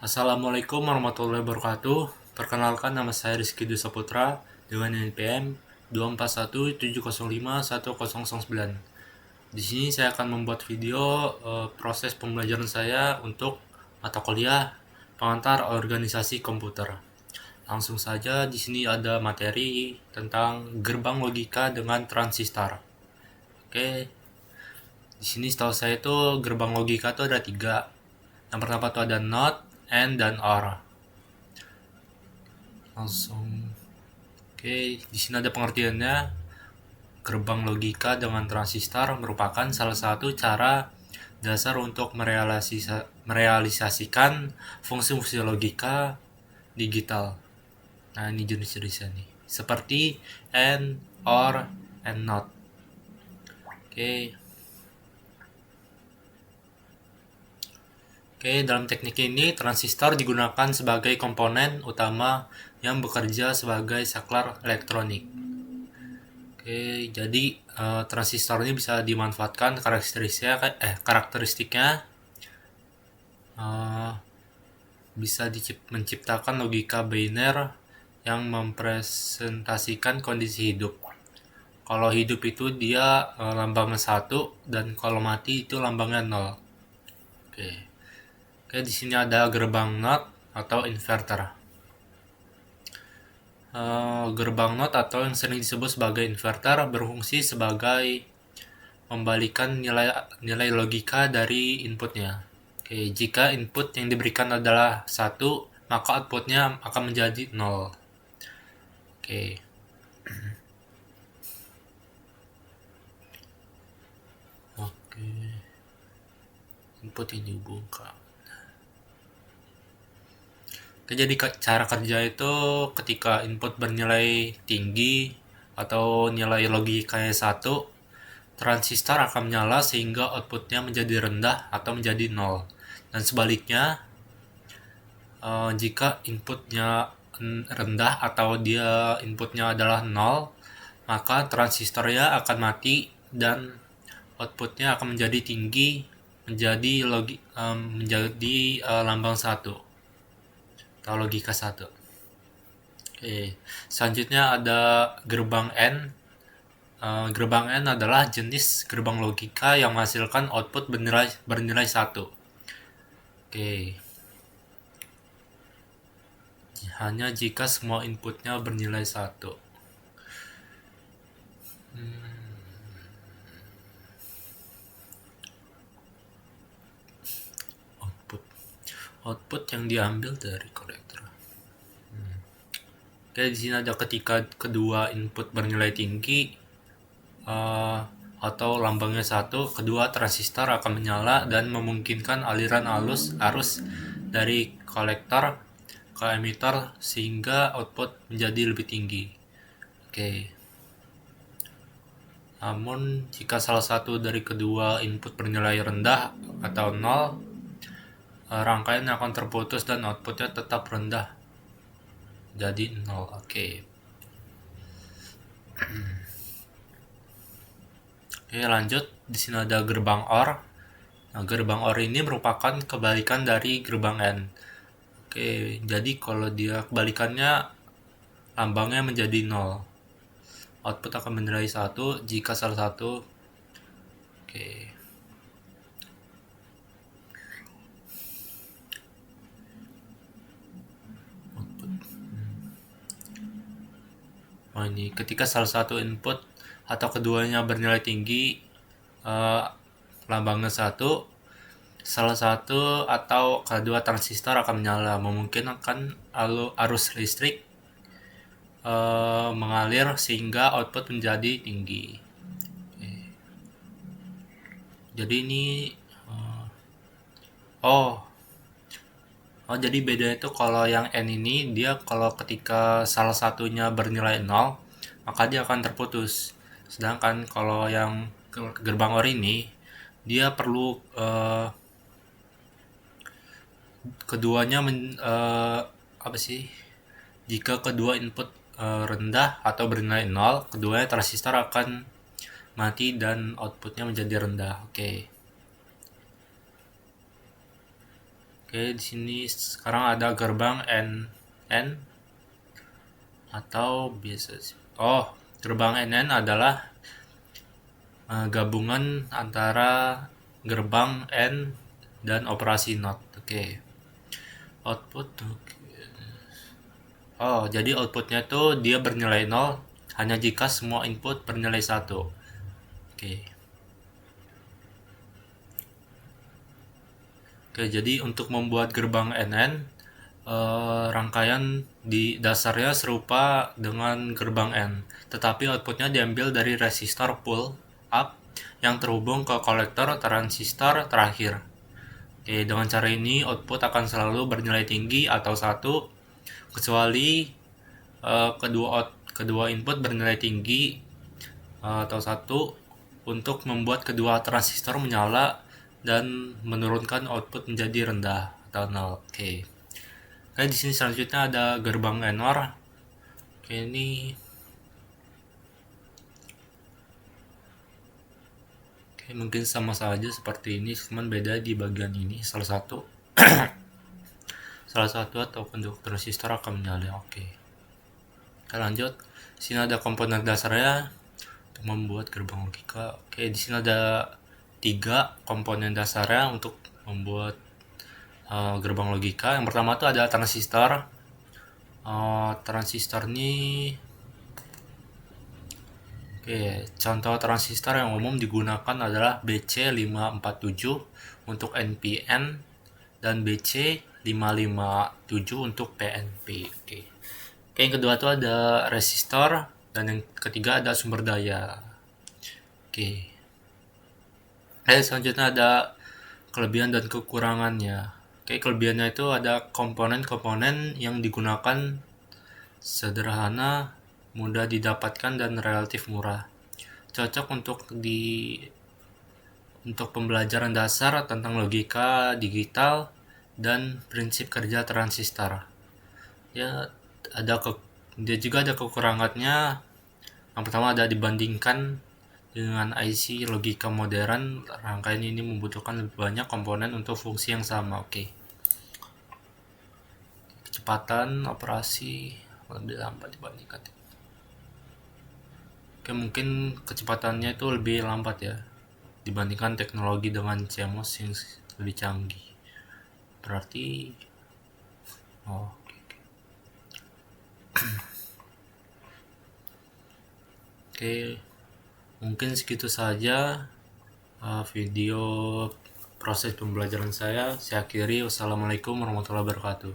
Assalamualaikum warahmatullahi wabarakatuh. Perkenalkan, nama saya Rizky Dusaputra dengan NPM 241705109. Di sini saya akan membuat video proses pembelajaran saya untuk mata kuliah pengantar organisasi komputer. Langsung saja, di sini ada materi tentang gerbang logika dengan transistor. Oke, di sini setahu saya itu gerbang logika itu ada 3. Yang pertama itu ada NOT, AND, dan OR. Langsung. Oke, di sini ada pengertiannya. Gerbang logika dengan transistor merupakan salah satu cara dasar untuk merealisasikan fungsi-fungsi logika digital. Nah, ini jenis-jenisnya nih. Seperti AND, OR, and NOT. Oke. Oke, dalam teknik ini transistor digunakan sebagai komponen utama yang bekerja sebagai saklar elektronik. Oke, jadi transistor ini bisa dimanfaatkan karakteristiknya bisa menciptakan logika biner yang mempresentasikan kondisi hidup. Kalau hidup itu dia lambangnya 1 dan kalau mati itu lambangnya 0. Oke. Oke, di sini ada gerbang NOT atau inverter. Gerbang NOT atau yang sering disebut sebagai inverter berfungsi sebagai membalikan nilai logika dari inputnya. Oke, jika input yang diberikan adalah 1, maka outputnya akan menjadi 0. Oke. Oke. Input yang dihubungkan. Oke, jadi cara kerja itu ketika input bernilai tinggi atau nilai logikanya 1, transistor akan menyala sehingga outputnya menjadi rendah atau menjadi 0. Dan sebaliknya, jika inputnya rendah atau dia inputnya adalah 0, maka transistornya akan mati dan outputnya akan menjadi tinggi, menjadi lambang 1 atau logika 1. Oke, selanjutnya ada gerbang N. Gerbang N adalah jenis gerbang logika yang menghasilkan output bernilai 1. Oke. Hanya jika semua inputnya bernilai 1. Output yang diambil dari kolektor. Oke, di sini ada ketika kedua input bernilai tinggi atau lambangnya 1, kedua transistor akan menyala dan memungkinkan aliran arus dari kolektor ke emitter sehingga output menjadi lebih tinggi. Oke. Namun jika salah satu dari kedua input bernilai rendah atau 0, rangkaian akan terputus dan outputnya tetap rendah, jadi 0. Oke. Oke, lanjut. Di sini ada gerbang OR. Nah, gerbang OR ini merupakan kebalikan dari gerbang N. Oke, jadi kalau dia kebalikannya, lambangnya menjadi 0. Output akan bernilai 1 jika salah satu. Oke. Oh, ini ketika salah satu input atau keduanya bernilai tinggi, lambangnya 1, salah satu atau kedua transistor akan menyala, memungkinkan arus listrik mengalir sehingga output menjadi tinggi. Oke. Jadi ini jadi beda itu kalau yang N ini dia kalau ketika salah satunya bernilai 0, maka dia akan terputus. Sedangkan kalau yang gerbang OR ini dia perlu keduanya jika kedua input rendah atau bernilai 0, keduanya transistor akan mati dan outputnya menjadi rendah. Oke. Oke, di sini sekarang ada gerbang NN atau biasa. Gerbang NN adalah gabungan antara gerbang N dan operasi NOT. Oke. Output. Jadi outputnya tuh dia bernilai 0 hanya jika semua input bernilai 1. Oke. Oke, jadi untuk membuat gerbang NN, rangkaian di dasarnya serupa dengan gerbang N, tetapi outputnya diambil dari resistor pull up yang terhubung ke kolektor transistor terakhir. Oke, dengan cara ini output akan selalu bernilai tinggi atau 1, kecuali kedua input bernilai tinggi atau 1 untuk membuat kedua transistor menyala dan menurunkan output menjadi rendah atau 0. Oke. Oke, di sini selanjutnya ada gerbang NOR. Oke, ini mungkin sama saja seperti ini, cuman beda di bagian ini. Salah satu atau pendukung transistor akan menyala. Oke. Kita lanjut. Di sini ada komponen dasarnya untuk membuat gerbang logika. Oke, di sini ada 3 komponen dasarnya untuk membuat gerbang logika. Yang pertama tuh ada transistor. Transistor ini contoh transistor yang umum digunakan adalah BC547 untuk NPN dan BC557 untuk PNP. Oke, yang kedua tuh ada resistor dan yang ketiga ada sumber daya. Oke. Selanjutnya ada kelebihan dan kekurangannya. Oke, kelebihannya itu ada komponen-komponen yang digunakan sederhana, mudah didapatkan dan relatif murah. Cocok untuk pembelajaran dasar tentang logika digital dan prinsip kerja transistor. Dia juga ada kekurangannya. Yang pertama ada dibandingkan dengan IC logika modern, rangkaian ini membutuhkan lebih banyak komponen untuk fungsi yang sama. Oke. Kecepatan operasi lebih lambat dibandingkan. Oke, mungkin kecepatannya itu lebih lambat ya dibandingkan teknologi dengan CMOS yang lebih canggih. Berarti Oke, mungkin segitu saja video proses pembelajaran saya. Saya akhiri. Wassalamualaikum warahmatullahi wabarakatuh.